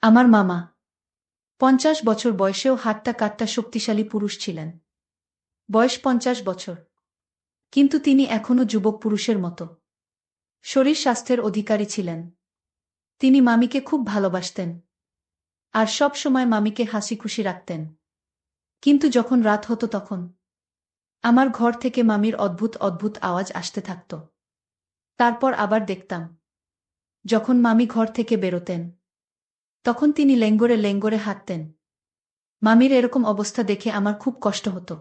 আমার মামা ৫০ বছর বয়সেও হাট্টা কাট্টা শক্তিশালী পুরুষ ছিলেন। বয়স ৫০ বছর, কিন্তু তিনি এখনও যুবক পুরুষের মতো শরীর স্বাস্থ্যের অধিকারী ছিলেন। তিনি মামিকে খুব ভালোবাসতেন আর সব সময় মামিকে হাসি খুশি রাখতেন। কিন্তু যখন রাত হতো তখন আমার ঘর থেকে মামির অদ্ভুত অদ্ভুত আওয়াজ আসতে থাকত। তারপর আবার দেখতাম যখন মামি ঘর থেকে বেরোতেন তখন তিনি লেঙ্গরে লেঙ্গরে হাঁটতেন। মামির এরকম অবস্থা দেখে আমার খুব কষ্ট হতো।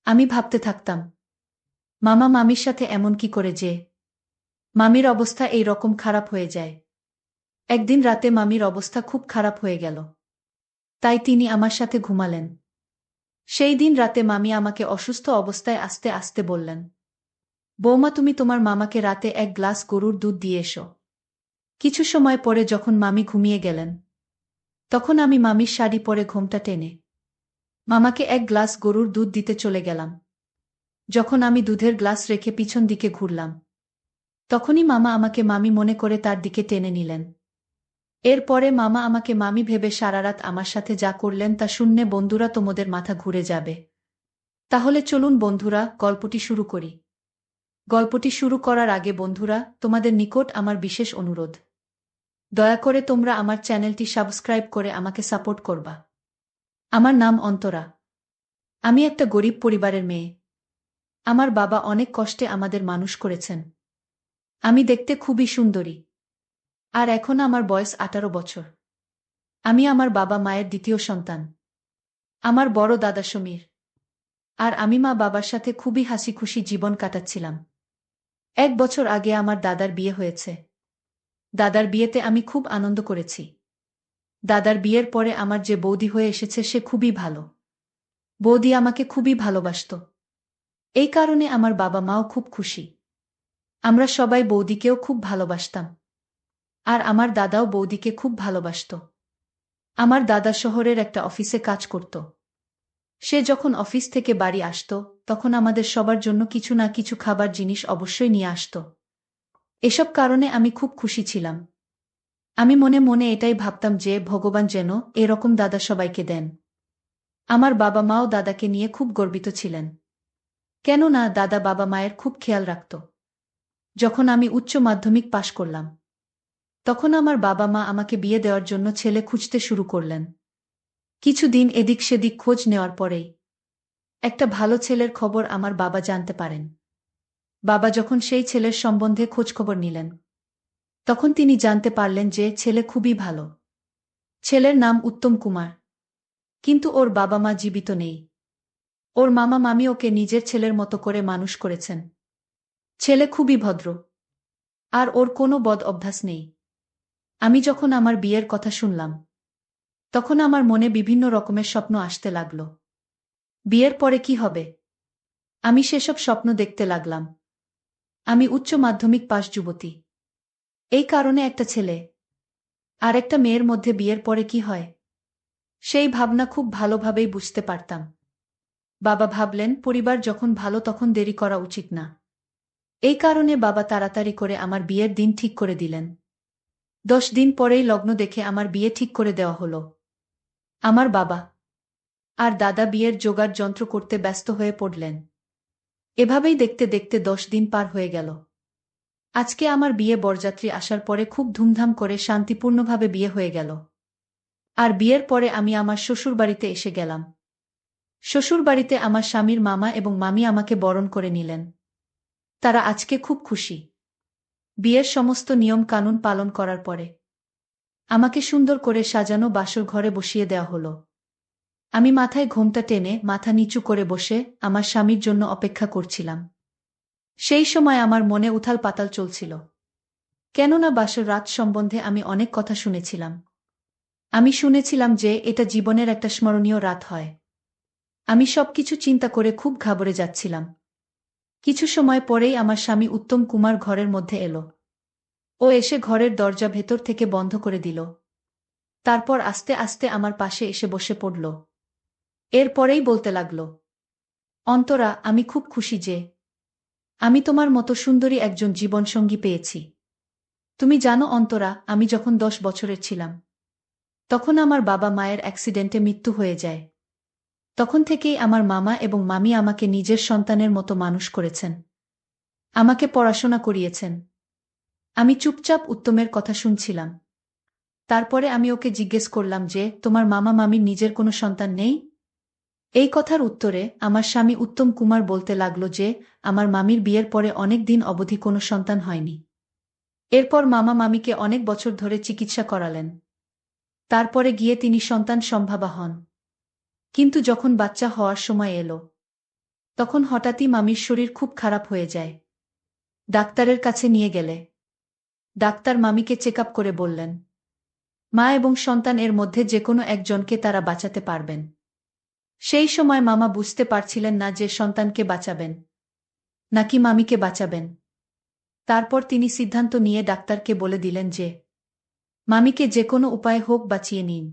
আমি ভাবতে থাকতাম, মামা মামির সাথে এমন কি করে যে মামির অবস্থা এই রকম খারাপ হয়ে যায়। একদিন রাতে মামির অবস্থা খুব খারাপ হয়ে গেল, তাই তিনি আমার সাথে ঘুমালেন। সেই দিন রাতে মামি আমাকে অসুস্থ অবস্থায় আস্তে আস্তে বললেন, বৌমা তুমি তোমার মামাকে রাতে 1 গ্লাস গরুর দুধ দিয়ে এসো। কিছু সময় পরে যখন মামি ঘুমিয়ে গেলেন তখন আমি মামির শাড়ি পরে ঘোমটা টেনে মামাকে 1 গ্লাস গরুর দুধ দিতে চলে গেলাম। যখন আমি দুধের গ্লাস রেখে পিছন দিকে ঘুরলাম তখনই মামা আমাকে মামি মনে করে তার দিকে টেনে নিলেন। এরপরে মামা আমাকে মামি ভেবে সারারাত আমার সাথে যা করলেন তা শুনলে বন্ধুরা তোমাদের মাথা ঘুরে যাবে। তাহলে চলুন বন্ধুরা, গল্পটি শুরু করি। গল্পটি শুরু করার আগে বন্ধুরা, তোমাদের নিকট আমার বিশেষ অনুরোধ, দয়া করে তোমরা আমার চ্যানেলটি সাবস্ক্রাইব করে আমাকে সাপোর্ট করবা। আমার নাম অন্তরা। আমি একটা গরিব পরিবারের মেয়ে। আমার বাবা অনেক কষ্টে আমাদের মানুষ করেছেন। আমি দেখতে খুবই সুন্দরী, আর এখন আমার বয়স 18 বছর। আমি আমার বাবা মায়ের দ্বিতীয় সন্তান। আমার বড় দাদা সমীর আর আমি মা বাবার সাথে খুবই হাসি খুশি জীবন কাটাচ্ছিলাম। 1 বছর আগে আমার দাদার বিয়ে হয়েছে। দাদার বিয়েতে আমি খুব আনন্দ করেছি। দাদার বিয়ের পরে আমার যে বৌদি হয়ে এসেছে সে খুবই ভালো। বৌদি আমাকে খুবই ভালোবাসত। এই কারণে আমার বাবা মাও খুব খুশি। আমরা সবাই বৌদিকেও খুব ভালোবাসতাম, আর আমার দাদাও বৌদিকে খুব ভালোবাসত। আমার দাদা শহরের একটা অফিসে কাজ করত। সে যখন অফিস থেকে বাড়ি আসত তখন আমাদের সবার জন্য কিছু না কিছু খাবার জিনিস অবশ্যই নিয়ে আসত। এসব কারণে আমি খুব খুশি ছিলাম। আমি মনে মনে এটাই ভাবতাম যে ভগবান যেন এরকম দাদা সবাইকে দেন। আমার বাবা মাও দাদাকে নিয়ে খুব গর্বিত ছিলেন, কেননা দাদা বাবা মায়ের খুব খেয়াল রাখত। যখন আমি উচ্চ মাধ্যমিক পাশ করলাম তখন আমার বাবা মা আমাকে বিয়ে দেওয়ার জন্য ছেলে খুঁজতে শুরু করলেন। কিছুদিন এদিক সেদিক খোঁজ নেওয়ার পরেই একটা ভালো ছেলের খবর আমার বাবা জানতে পারেন। বাবা যখন সেই ছেলের সম্বন্ধে খোঁজখবর নিলেন তখন তিনি জানতে পারলেন যে ছেলে খুবই ভালো। ছেলের নাম উত্তম কুমার, কিন্তু ওর বাবা মা জীবিত নেই। ওর মামা মামি ওকে নিজের ছেলের মতো করে মানুষ করেছেন। ছেলে খুবই ভদ্র, আর ওর কোনো বদ অভ্যাস নেই। আমি যখন আমার বিয়ের কথা শুনলাম তখন আমার মনে বিভিন্ন রকমের স্বপ্ন আসতে লাগল। বিয়ের পরে কি হবে, আমি সেসব স্বপ্ন দেখতে লাগলাম। আমি উচ্চ মাধ্যমিক পাশ যুবতী, এই কারণে একটা ছেলে আর একটা মেয়ের মধ্যে বিয়ের পরে কি হয় সেই ভাবনা খুব ভালোভাবেই বুঝতে পারতাম। বাবা ভাবলেন পরিবার যখন ভালো তখন দেরি করা উচিত না। এই কারণে বাবা তাড়াতাড়ি করে আমার বিয়ের দিন ঠিক করে দিলেন। 10 দিন পরেই লগ্ন দেখে আমার বিয়ে ঠিক করে দেওয়া হলো। আমার বাবা আর দাদা বিয়ের জোগাড় যন্ত্র করতে ব্যস্ত হয়ে পড়লেন। এভাবেই দেখতে দেখতে 10 দিন পার হয়ে গেল। আজকে আমার বিয়ে বরযাত্রী আসার পরে খুব ধুমধাম করে শান্তিপূর্ণভাবে বিয়ে হয়ে গেল। আর বিয়ের পরে আমি আমার শ্বশুরবাড়িতে এসে গেলাম। শ্বশুরবাড়িতে আমার স্বামীর মামা এবং মামি আমাকে বরণ করে নিলেন। তারা আজকে খুব খুশি। বিয়ের সমস্ত নিয়ম কানুন পালন করার পরে আমাকে সুন্দর করে সাজানো বাসর ঘরে বসিয়ে দেওয়া হলো। আমি মাথায় ঘোমটা টেনে মাথা নিচু করে বসে আমার স্বামীর জন্য অপেক্ষা করছিলাম। সেই সময় আমার মনে উথাল পাতাল চলছিল, কেননা বাসর রাত সম্বন্ধে আমি অনেক কথা শুনেছিলাম। আমি শুনেছিলাম যে এটা জীবনের একটা স্মরণীয় রাত হয়। আমি সবকিছু চিন্তা করে খুব ঘাবড়ে যাচ্ছিলাম। কিছু সময় পরেই আমার স্বামী উত্তম কুমার ঘরের মধ্যে এলো। ও এসে ঘরের দরজা ভেতর থেকে বন্ধ করে দিল। তারপর আস্তে আস্তে আমার পাশে এসে বসে পড়ল। এরপরেই বলতে লাগল, অন্তরা, আমি খুব খুশি যে আমি তোমার মতো সুন্দরী একজন জীবনসঙ্গী পেয়েছি। তুমি জানো অন্তরা, আমি যখন 10 বছরের ছিলাম তখন আমার বাবা মায়ের অ্যাক্সিডেন্টে মৃত্যু হয়ে যায়। তখন থেকেই আমার মামা এবং মামি আমাকে নিজের সন্তানের মতো মানুষ করেছেন। আমাকে পড়াশোনা করিয়েছেন। আমি চুপচাপ উত্তমের কথা শুনছিলাম। তারপরে আমি ওকে জিজ্ঞেস করলাম যে, তোমার মামা মামির নিজের কোনো সন্তান নেই? এই কথার উত্তরে আমার স্বামী উত্তম কুমার বলতে লাগল যে, আমার মামির বিয়ের পরে অনেক দিন অবধি কোনো সন্তান হয়নি। এরপর মামা মামিকে অনেক বছর ধরে চিকিৎসা করালেন। তারপরে গিয়ে তিনি সন্তান সম্ভাবা হন। কিন্তু যখন বাচ্চা হওয়ার সময় এলো, তখন হঠাৎই মামির শরীর খুব খারাপ হয়ে যায়। ডাক্তারের কাছে নিয়ে গেলে ডাক্তার মামিকে চেক আপ করে বললেন, মা এবং সন্তান এর মধ্যে যেকোনো একজনকে তারা বাঁচাতে পারবেন। সেই সময় মামা বুঝতে পারছিলেন না যে সন্তানকে বাঁচাবেন নাকি মামিকে বাঁচাবেন। তারপর তিনি সিদ্ধান্ত নিয়ে ডাক্তারকে বলে দিলেন যে, মামিকে যেকোনো উপায়ে হোক বাঁচিয়ে নিন।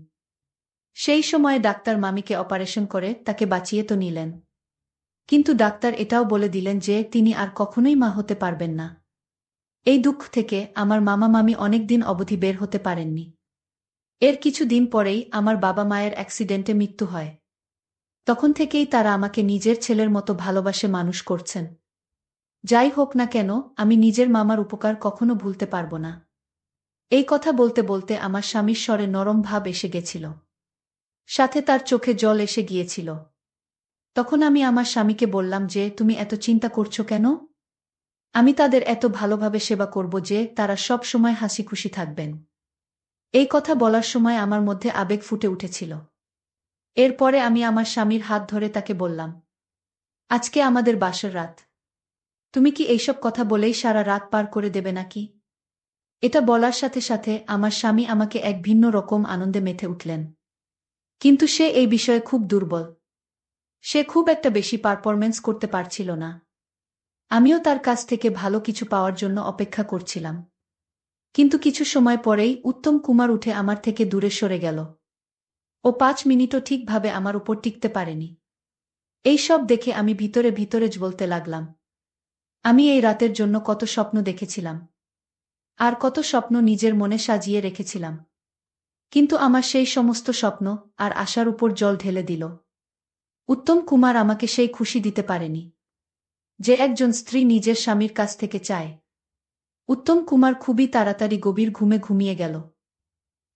সেই সময়ে ডাক্তার মামিকে অপারেশন করে তাকে বাঁচিয়ে তো নিলেন, কিন্তু ডাক্তার এটাও বলে দিলেন যে তিনি আর কখনোই মা হতে পারবেন না। এই দুঃখ থেকে আমার মামা মামি অনেক দিন অবধি বের হতে পারেননি। এর কিছু দিন পরেই আমার বাবা মায়ের অ্যাক্সিডেন্টে মৃত্যু হয়। তখন থেকেই তারা আমাকে নিজের ছেলের মতো ভালোবাসে মানুষ করছেন। যাই হোক না কেন, আমি নিজের মামার উপকার কখনো ভুলতে পারব না। এই কথা বলতে বলতে আমার স্বামীর স্বরে নরম ভাব এসে গেছিল, সাথে তার চোখে জল এসে গিয়েছিল। তখন আমি আমার স্বামীকে বললাম যে, তুমি এত চিন্তা করছো কেন? আমি তাদের এত ভালোভাবে সেবা করব যে তারা সব সময় হাসি খুশি থাকবেন। এই কথা বলার সময় আমার মধ্যে আবেগ ফুটে উঠেছিল। এরপরে আমি আমার স্বামীর হাত ধরে তাকে বললাম, আজকে আমাদের বাসর রাত। তুমি কি এইসব কথা বলেই সারা রাত পার করে দেবে নাকি? এটা বলার সাথে সাথে আমার স্বামী আমাকে এক ভিন্ন রকম আনন্দে মেতে উঠলেন। কিন্তু সে এই বিষয়ে খুব দুর্বল। সে খুব একটা বেশি পারফরম্যান্স করতে পারছিল না। আমিও তার কাছ থেকে ভালো কিছু পাওয়ার জন্য অপেক্ষা করছিলাম। কিন্তু কিছু সময় পরেই উত্তম কুমার উঠে আমার থেকে দূরে সরে গেল। ও ৫ মিনিটও ঠিকভাবে আমার উপর টিকতে পারেনি। এই সব দেখে আমি ভিতরে ভিতরে বলতে লাগলাম, আমি এই রাতের জন্য কত স্বপ্ন দেখেছিলাম, আর কত স্বপ্ন নিজের মনে সাজিয়ে রেখেছিলাম। কিন্তু আমার সেই সমস্ত স্বপ্ন আর আশার উপর জল ঢেলে দিল। উত্তম কুমার আমাকে সেই খুশি দিতে পারেনি যে একজন স্ত্রী নিজের স্বামীর কাছ থেকে চায়। উত্তম কুমার খুবই তাড়াতাড়ি গভীর ঘুমে ঘুমিয়ে গেল।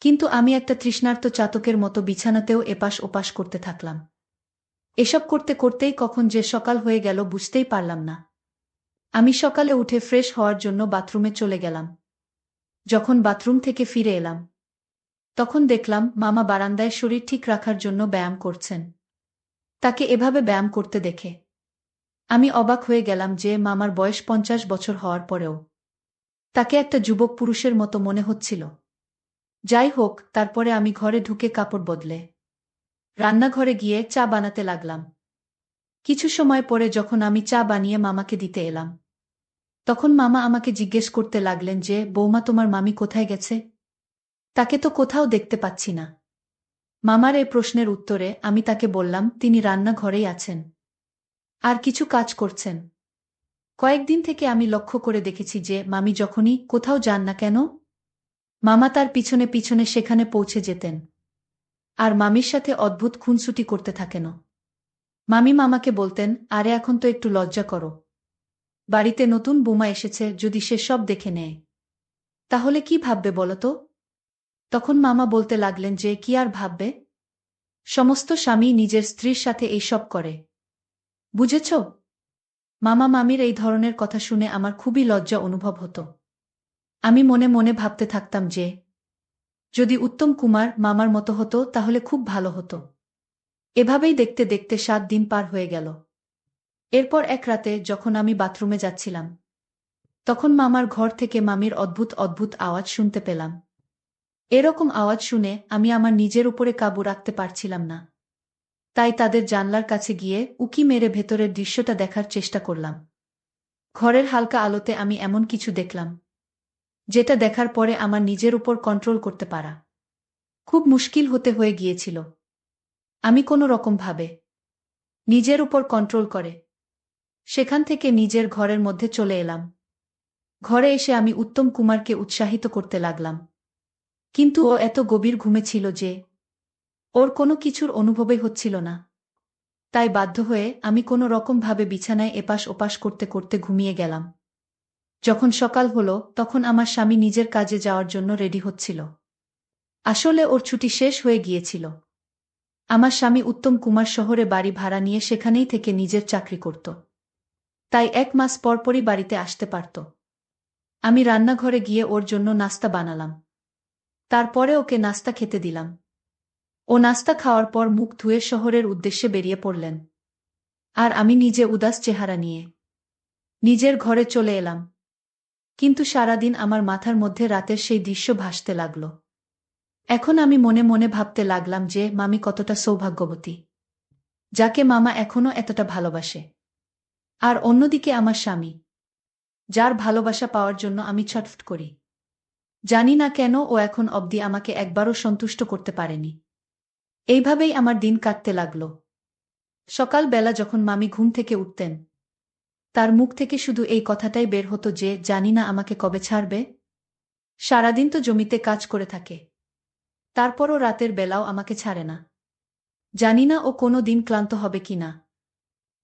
কিন্তু আমি একটা তৃষ্ণার্ত চাতকের মতো বিছানাতেও এপাশ ওপাশ করতে থাকলাম। এসব করতে করতেই কখন যে সকাল হয়ে গেল বুঝতেই পারলাম না। আমি সকালে উঠে ফ্রেশ হওয়ার জন্য বাথরুমে চলে গেলাম। যখন বাথরুম থেকে ফিরে এলাম, তখন দেখলাম মামা বারান্দায় শরীর ঠিক রাখার জন্য ব্যায়াম করছেন। তাকে এভাবে ব্যায়াম করতে দেখে আমি অবাক হয়ে গেলাম যে মামার বয়স ৫০ বছর হওয়ার পরেও তাকে একটা যুবক পুরুষের মতো মনে হচ্ছিল। যাই হোক, তারপরে আমি ঘরে ঢুকে কাপড় বদলে রান্নাঘরে গিয়ে চা বানাতে লাগলাম। কিছু সময় পরে যখন আমি চা বানিয়ে মামাকে দিতে এলাম, তখন মামা আমাকে জিজ্ঞেস করতে লাগলেন যে, বৌমা, তোমার মামি কোথায় গেছে? তাকে তো কোথাও দেখতে পাচ্ছি না। মামার এই প্রশ্নের উত্তরে আমি তাকে বললাম, তিনি রান্নাঘরেই আছেন, আর কিছু কাজ করছেন। কয়েকদিন থেকে আমি লক্ষ্য করে দেখেছি যে মামি যখনই কোথাও যান না কেন, মামা তার পিছনে পিছনে সেখানে পৌঁছে যেতেন, আর মামির সাথে অদ্ভুত খুনসুটি করতে থাকেন। মামি মামাকে বলতেন, আরে এখন তো একটু লজ্জা করো, বাড়িতে নতুন বৌমা এসেছে, যদি সে সব দেখে নেয় তাহলে কি ভাববে বলো তো? তখন মামা বলতে লাগলেন যে, কি আর ভাববে, সমস্ত স্বামী নিজের স্ত্রীর সাথে এই সব করে, বুঝেছ? মামা মামির এই ধরনের কথা শুনে আমার খুবই লজ্জা অনুভব হতো। আমি মনে মনে ভাবতে থাকতাম যে যদি উত্তম কুমার মামার মতো হতো তাহলে খুব ভালো হতো। এভাবেই দেখতে দেখতে ৭ দিন পার হয়ে গেল। এরপর এক রাতে যখন আমি বাথরুমে যাচ্ছিলাম, তখন মামার ঘর থেকে মামির অদ্ভুত অদ্ভুত আওয়াজ শুনতে পেলাম। এরকম আওয়াজ শুনে আমি আমার নিজের উপরে কাবু রাখতে পারছিলাম না। তাই তাদের জানলার কাছে গিয়ে উকি মেরে ভেতরের দৃশ্যটা দেখার চেষ্টা করলাম। ঘরের হালকা আলোতে আমি এমন কিছু দেখলাম যেটা দেখার পরে আমার নিজের উপর কন্ট্রোল করতে পারা খুব মুশকিল হতে হয়ে গিয়েছিল। আমি কোনো রকমভাবে নিজের উপর কন্ট্রোল করে সেখান থেকে নিজের ঘরের মধ্যে চলে এলাম। ঘরে এসে আমি উত্তম কুমারকে উৎসাহিত করতে লাগলাম, কিন্তু ও এত গভীর ঘুমে ছিল যে ওর কোনো কিছুর অনুভবই হচ্ছিল না। তাই বাধ্য হয়ে আমি কোনো রকমভাবে বিছানায় এপাশ ওপাশ করতে করতে ঘুমিয়ে গেলাম। যখন সকাল হলো তখন আমার স্বামী নিজের কাজে যাওয়ার জন্য রেডি হচ্ছিল। আসলে ওর ছুটি শেষ হয়ে গিয়েছিল। আমার স্বামী উত্তম কুমার শহরে বাড়ি ভাড়া নিয়ে সেখানেই থেকে নিজের চাকরি করত। তাই 1 মাস পরপরই বাড়িতে আসতে পারত। আমি রান্নাঘরে গিয়ে ওর জন্য নাস্তা বানালাম। তারপরে ওকে নাস্তা খেতে দিলাম। ও নাস্তা খাওয়ার পর মুখ ধুয়ে শহরের উদ্দেশ্যে বেরিয়ে পড়লেন। আর আমি নিজে উদাস চেহারা নিয়ে নিজের ঘরে চলে এলাম। কিন্তু সারাদিন আমার মাথার মধ্যে রাতের সেই দৃশ্য ভাসতে লাগল। এখন আমি মনে মনে ভাবতে লাগলাম যে মামি কতটা সৌভাগ্যবতী, যাকে মামা এখনো এতটা ভালোবাসে। আর অন্যদিকে আমার স্বামী, যার ভালোবাসা পাওয়ার জন্য আমি ছটফট করি। জানি না কেন ও এখন অবধি আমাকে একবারও সন্তুষ্ট করতে পারেনি। এইভাবেই আমার দিন কাটতে লাগল। সকালবেলা যখন মামি ঘুম থেকে উঠতেন, তার মুখ থেকে শুধু এই কথাটাই বের হতো যে জানি না আমাকে কবে ছাড়বে। সারাদিন তো জমিতে কাজ করে থাকে, তারপরও রাতের বেলাও আমাকে ছাড়ে না। জানি না ও কোনো দিন ক্লান্ত হবে কিনা।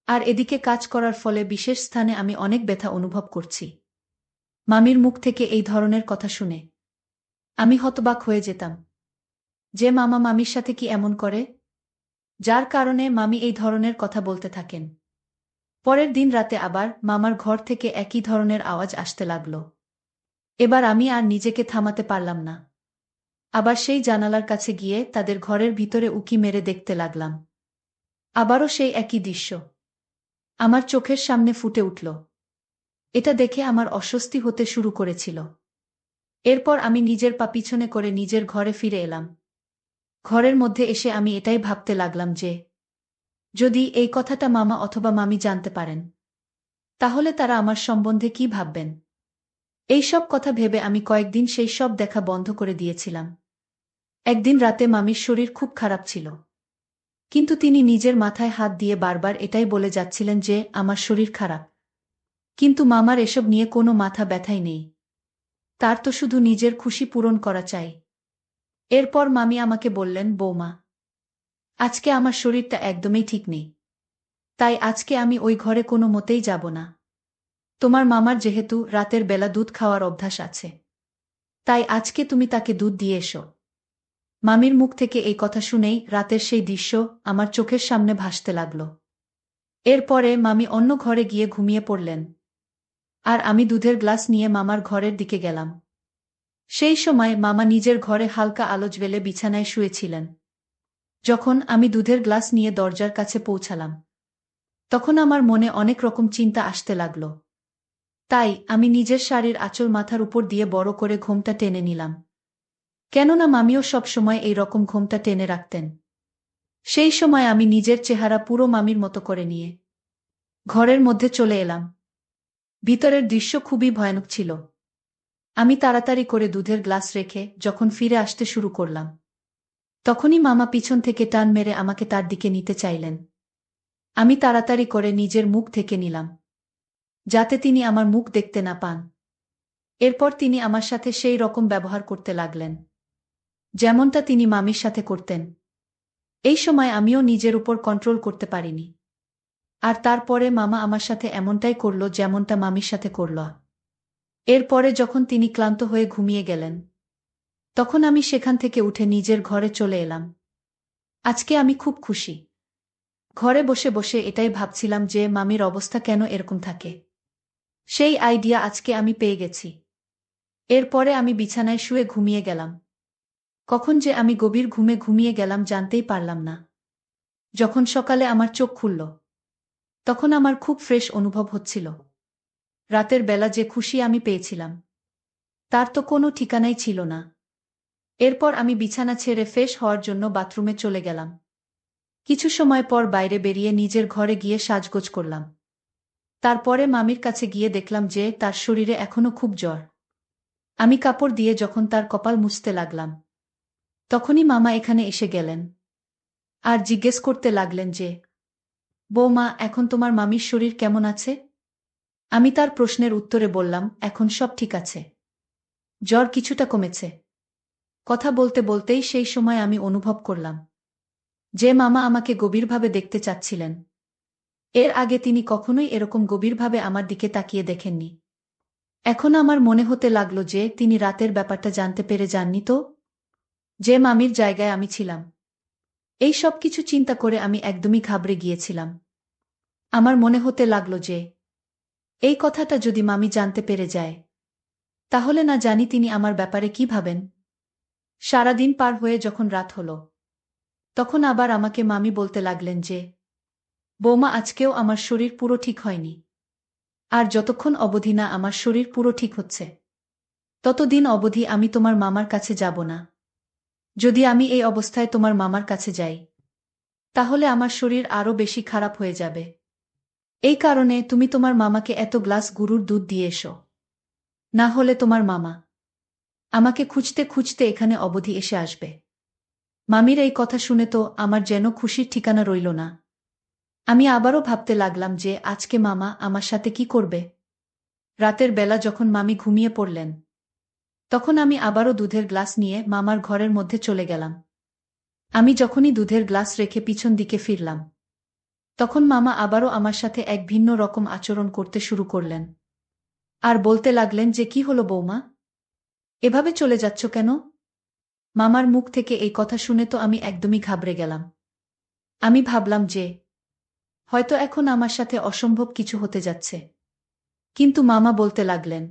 আর এদিকে কাজ করার ফলে বিশেষ স্থানে আমি অনেক ব্যথা অনুভব করছি। মামির মুখ থেকে এই ধরনের কথা শুনে আমি হতবাক হয়ে যেতাম যে মামা মামির সাথে কি এমন করে, যার কারণে মামি এই ধরনের কথা বলতে থাকেন। পরের দিন রাতে আবার মামার ঘর থেকে একই ধরনের আওয়াজ আসতে লাগল। এবার আমি আর নিজেকে থামাতে পারলাম না। আবার সেই জানালার কাছে গিয়ে তাদের ঘরের ভিতরে উঁকি মেরে দেখতে লাগলাম। আবারও সেই একই দৃশ্য আমার চোখের সামনে ফুটে উঠল। এটা দেখে আমার অস্বস্তি হতে শুরু করেছিল। এরপর আমি নিজের পা পিছনে করে নিজের ঘরে ফিরে এলাম। ঘরের মধ্যে এসে আমি এটাই ভাবতে লাগলাম যে যদি এই কথাটা মামা অথবা মামি জানতে পারেন, তাহলে তারা আমার সম্বন্ধে কি ভাববেন। এই সব কথা ভেবে আমি কয়েকদিন সেই সব দেখা বন্ধ করে দিয়েছিলাম। একদিন রাতে মামির শরীর খুব খারাপ ছিল, কিন্তু তিনি নিজের মাথায় হাত দিয়ে বারবার এটাই বলে যাচ্ছিলেন যে আমার শরীর খারাপ। কিন্তু মামার এসব নিয়ে কোনো মাথা ব্যথাই নেই। তার তো শুধু নিজের খুশি পূরণ করা চাই। এরপর মামি আমাকে বললেন, বৌমা, আজকে আমার শরীরটা একদমই ঠিক নেই, তাই আজকে আমি ওই ঘরে কোনো মতেই যাব না। তোমার মামার যেহেতু রাতের বেলা দুধ খাওয়ার অভ্যাস আছে, তাই আজকে তুমি তাকে দুধ দিয়ে এসো। মামির মুখ থেকে এই কথা শুনেই রাতের সেই দৃশ্য আমার চোখের সামনে ভাসতে লাগল। এরপরে মামি অন্য ঘরে গিয়ে ঘুমিয়ে পড়লেন, আর আমি দুধের গ্লাস নিয়ে মামার ঘরের দিকে গেলাম। সেই সময় মামা নিজের ঘরে হালকা আলো জ্বেলে বিছানায় শুয়েছিলেন। যখন আমি দুধের গ্লাস নিয়ে দরজার কাছে পৌঁছালাম, তখন আমার মনে অনেক রকম চিন্তা আসতে লাগল। তাই আমি নিজের শাড়ির আঁচল মাথার উপর দিয়ে বড় করে ঘোমটা টেনে নিলাম, কেননা মামিও সব সময় এই রকম ঘোমটা টেনে রাখতেন। সেই সময় আমি নিজের চেহারা পুরো মামির মতো করে নিয়ে ঘরের মধ্যে চলে এলাম। ভিতরের দৃশ্য খুবই ভয়ানক ছিল। আমি তাড়াতাড়ি করে দুধের গ্লাস রেখে যখন ফিরে আসতে শুরু করলাম, তখনই মামা পিছন থেকে টান মেরে আমাকে তার দিকে নিতে চাইলেন। আমি তাড়াতাড়ি করে নিজের মুখ ঢেকে নিলাম, যাতে তিনি আমার মুখ দেখতে না পান। এরপর তিনি আমার সাথে সেই রকম ব্যবহার করতে লাগলেন, যেমনটা তিনি মামির সাথে করতেন। এই সময় আমিও নিজের উপর কন্ট্রোল করতে পারিনি। আর তারপরে মামা আমার সাথে এমনটাই করল যেমনটা মামির সাথে করল। এরপরে যখন তিনি ক্লান্ত হয়ে ঘুমিয়ে গেলেন, তখন আমি সেখান থেকে উঠে নিজের ঘরে চলে এলাম। আজকে আমি খুব খুশি। ঘরে বসে বসে এটাই ভাবছিলাম যে মামির অবস্থা কেন এরকম থাকে। সেই আইডিয়া আজকে আমি পেয়ে গেছি। এরপরে আমি বিছানায় শুয়ে ঘুমিয়ে গেলাম। কখন যে আমি গভীর ঘুমে ঘুমিয়ে গেলাম জানতেই পারলাম না। যখন সকালে আমার চোখ খুলল, তখন আমার খুব ফ্রেশ অনুভব হচ্ছিল। রাতের বেলা যে খুশি আমি পেয়েছিলাম, তার তো কোনো ঠিকানাই ছিল না। এরপর আমি বিছানা ছেড়ে ফ্রেশ হওয়ার জন্য বাথরুমে চলে গেলাম। কিছু সময় পর বাইরে বেরিয়ে নিজের ঘরে গিয়ে সাজগোজ করলাম। তারপরে মামির কাছে গিয়ে দেখলাম যে তার শরীরে এখনো খুব জ্বর। আমি কাপড় দিয়ে যখন তার কপাল মুছতে লাগলাম, তখনই মামা এখানে এসে গেলেন আর জিজ্ঞেস করতে লাগলেন যে, বৌমা, এখন তোমার মামির শরীর কেমন আছে? আমি তার প্রশ্নের উত্তরে বললাম, এখন সব ঠিক আছে। জ্বর কিছুটা কমেছে। কথা বলতে বলতেই সেই সময় আমি অনুভব করলাম যে মামা আমাকে গভীরভাবে দেখতে চাচ্ছিলেন। এর আগে তিনি কখনোই এরকম গভীরভাবে আমার দিকে তাকিয়ে দেখেননি। এখন আমার মনে হতে লাগলো যে তিনি রাতের ব্যাপারটা জানতে পেরে যাননি তো, যে মামির জায়গায় আমি ছিলাম। এই সব কিছু চিন্তা করে আমি একদমই ঘাবড়ে গিয়েছিলাম। আমার মনে হতে লাগলো যে এই কথাটা যদি মামি জানতে পেরে যায়, তাহলে না জানি তিনি আমার ব্যাপারে কি ভাবেন। সারাদিন পার হয়ে যখন রাত হলো, তখন আবার আমাকে মামি বলতে লাগলেন যে বৌমা, আজকেও আমার শরীর পুরো ঠিক হয়নি। আর যতক্ষণ অবধি না আমার শরীর পুরো ঠিক হচ্ছে, ততদিন অবধি আমি তোমার মামার কাছে যাব না। যদি আমি এই অবস্থায় তোমার মামার কাছে যাই, তাহলে আমার শরীর আরও বেশি খারাপ হয়ে যাবে। এই কারণে তুমি তোমার মামাকে এত গ্লাস গরুর দুধ দিয়ে এসো। না হলে তোমার মামা আমাকে খুঁজতে খুঁজতে এখানে অবধি এসে আসবে। মামির এই কথা শুনে তো আমার যেন খুশির ঠিকানা রইল না। আমি আবারও ভাবতে লাগলাম যে আজকে মামা আমার সাথে কি করবে। রাতের বেলা যখন মামি ঘুমিয়ে পড়লেন, তখন আমি আবারও দুধের গ্লাস নিয়ে মামার ঘরের মধ্যে চলে গেলাম। আমি যখনই দুধের গ্লাস রেখে পিছন দিকে ফিরলাম, তখন মামা আবারও আমার সাথে এক ভিন্ন রকম আচরণ করতে শুরু করলেন। আর বলতে লাগলেন যে কি হলো বৌমা, এভাবে চলে যাচ্ছ কেন? মামার মুখ থেকে এই কথা শুনে তো আমি একদমই ঘাবড়ে গেলাম। আমি ভাবলাম যে হয়তো এখন আমার সাথে অসম্ভব কিছু হতে যাচ্ছে। কিন্তু মামা বলতে লাগলেন,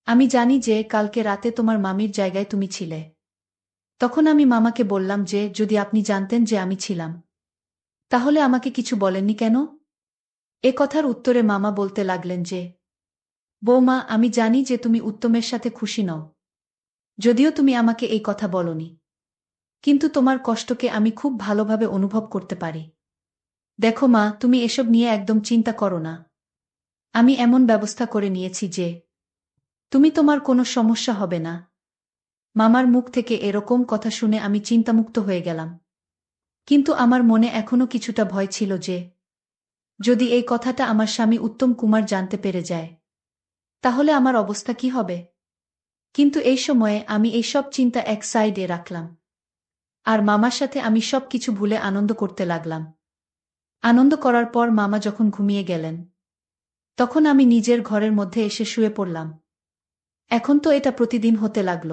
আমি জানি যে কালকে রাতে তোমার মামির জায়গায় তুমি ছিলে। তখন আমি মামাকে বললাম যে যদি আপনি জানতেন যে আমি ছিলাম, তাহলে আমাকে কিছু বলেননি কেন? এ কথার উত্তরে মামা বলতে লাগলেন যে বৌমা, আমি জানি যে তুমি উত্তমের সাথে খুশি নও, যদিও তুমি আমাকে এই কথা বলনি। কিন্তু তোমার কষ্টকে আমি খুব ভালোভাবে অনুভব করতে পারি। দেখো মা, তুমি এসব নিয়ে একদম চিন্তা করো না। আমি এমন ব্যবস্থা করে নিয়েছি যে তুমি তোমার কোনো সমস্যা হবে না। মামার মুখ থেকে এরকম কথা শুনে আমি চিন্তামুক্ত হয়ে গেলাম। কিন্তু আমার মনে এখনো কিছুটা ভয় ছিল যে যদি এই কথাটা আমার স্বামী উত্তম কুমার জানতে পেরে যায়, তাহলে আমার অবস্থা কি হবে। কিন্তু এই সময়ে আমি এই সব চিন্তা এক সাইডে রাখলাম। আর মামার সাথে আমি সব কিছু ভুলে আনন্দ করতে লাগলাম। আনন্দ করার পর মামা যখন ঘুমিয়ে গেলেন, তখন আমি নিজের ঘরের মধ্যে এসে শুয়ে পড়লাম। এখন তো এটা প্রতিদিন হতে লাগল।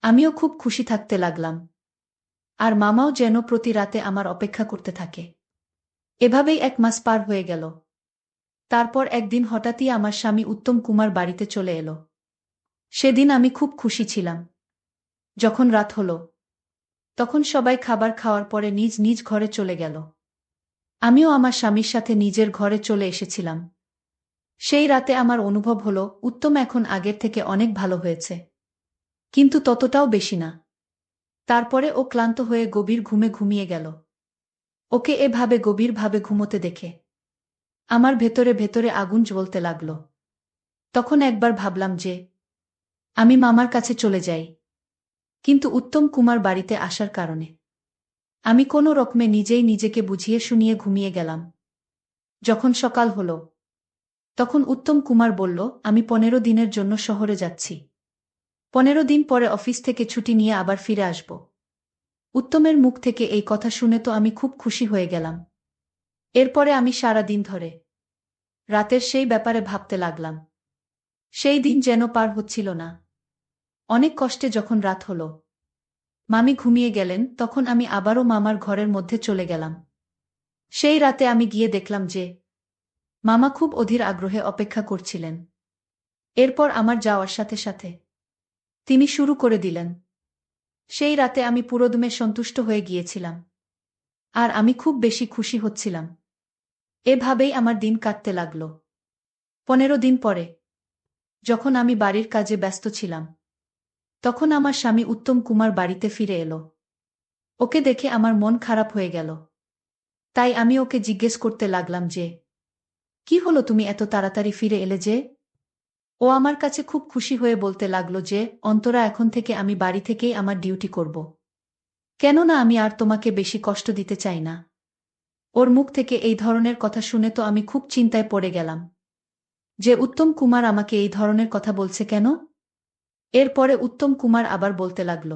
আমিও খুব খুশি থাকতে লাগলাম। আর মামাও যেন প্রতি রাতে আমার অপেক্ষা করতে থাকে। এভাবেই 1 মাস পার হয়ে গেল। তারপর একদিন হঠাৎই আমার স্বামী উত্তম কুমার বাড়িতে চলে এলো। সেদিন আমি খুব খুশি ছিলাম। যখন রাত হলো, তখন সবাই খাবার খাওয়ার পরে নিজ নিজ ঘরে চলে গেল। আমিও আমার স্বামীর সাথে নিজের ঘরে চলে এসেছিলাম। সেই রাতে আমার অনুভব হলো উত্তম এখন আগের থেকে অনেক ভালো হয়েছে, কিন্তু ততটাও বেশি না। তারপরে ও ক্লান্ত হয়ে গভীর ঘুমে ঘুমিয়ে গেল। ওকে এভাবে গভীরভাবে ঘুমোতে দেখে আমার ভেতরে ভেতরে আগুন জ্বলতে লাগল। তখন একবার ভাবলাম যে আমি মামার কাছে চলে যাই। কিন্তু উত্তম কুমার বাড়িতে আসার কারণে আমি কোনো রকমে নিজেই নিজেকে বুঝিয়ে শুনিয়ে ঘুমিয়ে গেলাম। যখন সকাল হলো, তখন উত্তম কুমার বলল, আমি 15 দিনের জন্য শহরে যাচ্ছি। 15 দিন পরে অফিস থেকে ছুটি নিয়ে আবার ফিরে আসব। উত্তমের মুখ থেকে এই কথা শুনে তো আমি খুব খুশি হয়ে গেলাম। এরপরে আমি সারা দিন ধরে রাতের সেই ব্যাপারে ভাবতে লাগলাম। সেই দিন যেন পার হচ্ছিল না। অনেক কষ্টে যখন রাত হলো, মামি ঘুমিয়ে গেলেন, তখন আমি আবারও মামার ঘরের মধ্যে চলে গেলাম। সেই রাতে আমি গিয়ে দেখলাম যে মামা খুব অধীর আগ্রহে অপেক্ষা করছিলেন। এরপর আমার যাওয়ার সাথে সাথে তিনি শুরু করে দিলেন। সেই রাতে আমি পুরোদমে সন্তুষ্ট হয়ে গিয়েছিলাম। আর আমি খুব বেশি খুশি হচ্ছিলাম। এভাবেই আমার দিন কাটতে লাগল। 15 দিন পরে যখন আমি বাড়ির কাজে ব্যস্ত ছিলাম, তখন আমার স্বামী উত্তম কুমার বাড়িতে ফিরে এলো। ওকে দেখে আমার মন খারাপ হয়ে গেল। তাই আমি ওকে জিজ্ঞেস করতে লাগলাম যে কি হলো, তুমি এত তাড়াতাড়ি ফিরে এলে যে? ও আমার কাছে খুব খুশি হয়ে বলতে লাগলো যে অন্তরা, এখন থেকে আমি বাড়ি থেকেই আমার ডিউটি করব। কেননা আমি আর তোমাকে বেশি কষ্ট দিতে চাই না। ওর মুখ থেকে এই ধরনের কথা শুনে তো আমি খুব চিন্তায় পড়ে গেলাম যে উত্তম কুমার আমাকে এই ধরনের কথা বলছে কেন। এরপরে উত্তম কুমার আবার বলতে লাগল,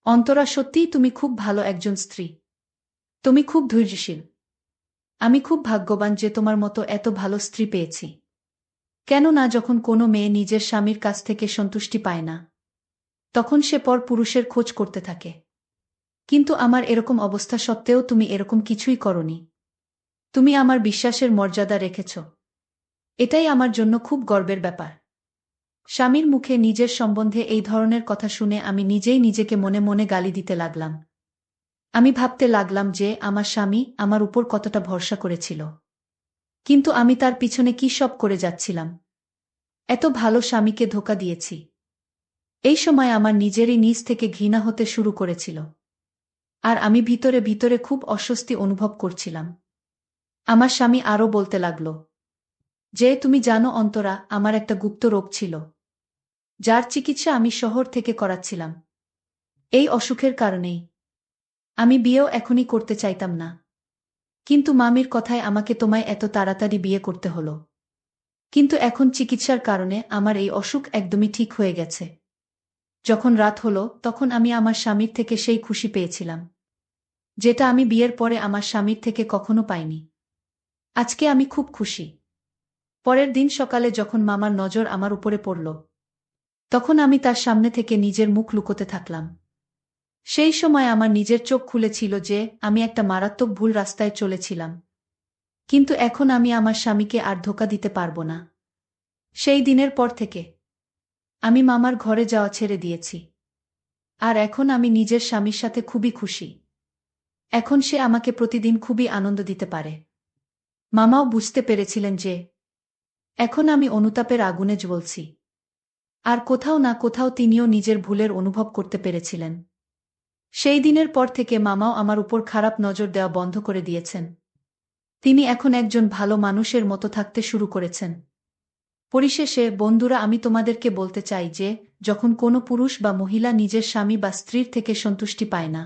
অন্তরা, সত্যিই তুমি খুব ভালো একজন স্ত্রী। তুমি খুব ধৈর্যশীল। আমি খুব ভাগ্যবান যে তোমার মতো এত ভালো স্ত্রী পেয়েছি। কেননা যখন কোনো মেয়ে নিজের স্বামীর কাছ থেকে সন্তুষ্টি পায় না, তখন সে পর পুরুষের খোঁজ করতে থাকে। কিন্তু আমার এরকম অবস্থা সত্ত্বেও তুমি এরকম কিছুই করনি। তুমি আমার বিশ্বাসের মর্যাদা রেখেছ। এটাই আমার জন্য খুব গর্বের ব্যাপার। স্বামীর মুখে নিজের সম্বন্ধে এই ধরনের কথা শুনে আমি নিজেই নিজেকে মনে মনে গালি দিতে লাগলাম। আমি ভাবতে লাগলাম যে আমার স্বামী আমার উপর কতটা ভরসা করেছিল। কিন্তু আমি তার পিছনে কি সব করে যাচ্ছিলাম। এত ভালো স্বামীকে ধোঁকা দিয়েছি। এই সময় আমার নিজেরই নিজ থেকে ঘৃণা হতে শুরু করেছিল। আর আমি ভিতরে ভিতরে খুব অস্বস্তি অনুভব করছিলাম। আমার স্বামী আরও বলতে লাগল যে, তুমি জানো অন্তরা, আমার একটা গুপ্ত রোগ ছিল, যার চিকিৎসা আমি শহর থেকে করাচ্ছিলাম। এই অসুখের কারণেই আমি বিয়েও এখনই করতে চাইতাম না। কিন্তু মামির কথায় আমাকে তোমায় এত তাড়াতাড়ি বিয়ে করতে হলো। কিন্তু এখন চিকিৎসার কারণে আমার এই অসুখ একদমই ঠিক হয়ে গেছে। যখন রাত হলো তখন আমি আমার স্বামীর থেকে সেই খুশি পেয়েছিলাম, যেটা আমি বিয়ের পরে আমার স্বামীর থেকে কখনো পাইনি। আজকে আমি খুব খুশি। পরের দিন সকালে যখন মামার নজর আমার উপরে পড়ল, তখন আমি তার সামনে থেকে নিজের মুখ লুকোতে থাকলাম। সেই সময় আমার নিজের চোখ খুলেছিল যে আমি একটা মারাত্মক ভুল রাস্তায় চলেছিলাম। কিন্তু এখন আমি আমার স্বামীকে আর ধোঁকা দিতে পারব না। সেই দিনের পর থেকে আমি মামার ঘরে যাওয়া ছেড়ে দিয়েছি। আর এখন আমি নিজের স্বামীর সাথে খুবই খুশি। এখন সে আমাকে প্রতিদিন খুবই আনন্দ দিতে পারে। মামাও বুঝতে পেরেছিলেন যে এখন আমি অনুতাপের আগুনে জ্বলছি। আর কোথাও না কোথাও তিনিও নিজের ভুলের অনুভব করতে পেরেছিলেন। সেই দিনের পর থেকে মামাও আমার উপর খারাপ নজর দেওয়া বন্ধ করে দিয়েছেন। তিনি এখন একজন ভালো মানুষের মতো থাকতে শুরু করেছেন। পরিশেষে বন্ধুরা, আমি তোমাদেরকে বলতে চাই যে যখন কোনো পুরুষ বা মহিলা নিজের স্বামী বা স্ত্রীর থেকে সন্তুষ্টি পায় না,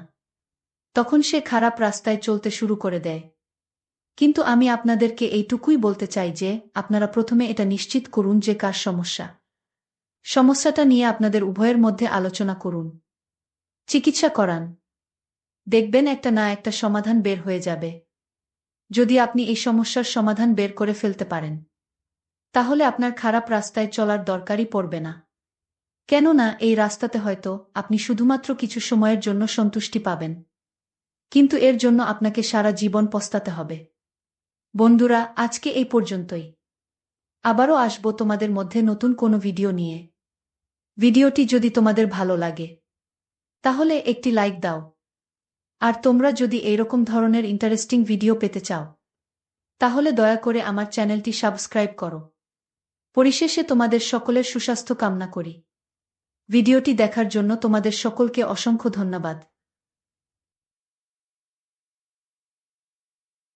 তখন সে খারাপ রাস্তায় চলতে শুরু করে দেয়। কিন্তু আমি আপনাদেরকে এইটুকুই বলতে চাই যে আপনারা প্রথমে এটা নিশ্চিত করুন যে কার সমস্যাটা নিয়ে আপনাদের উভয়ের মধ্যে আলোচনা করুন, চিকিৎসা করান। দেখবেন একটা না একটা সমাধান বের হয়ে যাবে। যদি আপনি এই সমস্যার সমাধান বের করে ফেলতে পারেন, তাহলে আপনার খারাপ রাস্তায় চলার দরকারই পড়বে না। কেননা এই রাস্তাতে হয়তো আপনি শুধুমাত্র কিছু সময়ের জন্য সন্তুষ্টি পাবেন, কিন্তু এর জন্য আপনাকে সারা জীবন পস্তাতে হবে। বন্ধুরা, আজকে এই পর্যন্তই। আবারও আসবো তোমাদের মধ্যে নতুন কোনো ভিডিও নিয়ে। ভিডিওটি যদি তোমাদের ভালো লাগে, তাহলে একটি লাইক দাও। আর তোমরা যদি এইরকম ধরনের ইন্টারেস্টিং ভিডিও পেতে চাও, তাহলে দয়া করে আমার চ্যানেলটি সাবস্ক্রাইব করো। পরিশেষে তোমাদের সকলের সুস্বাস্থ্য কামনা করি। ভিডিওটি দেখার জন্য তোমাদের সকলকে অসংখ্য ধন্যবাদ।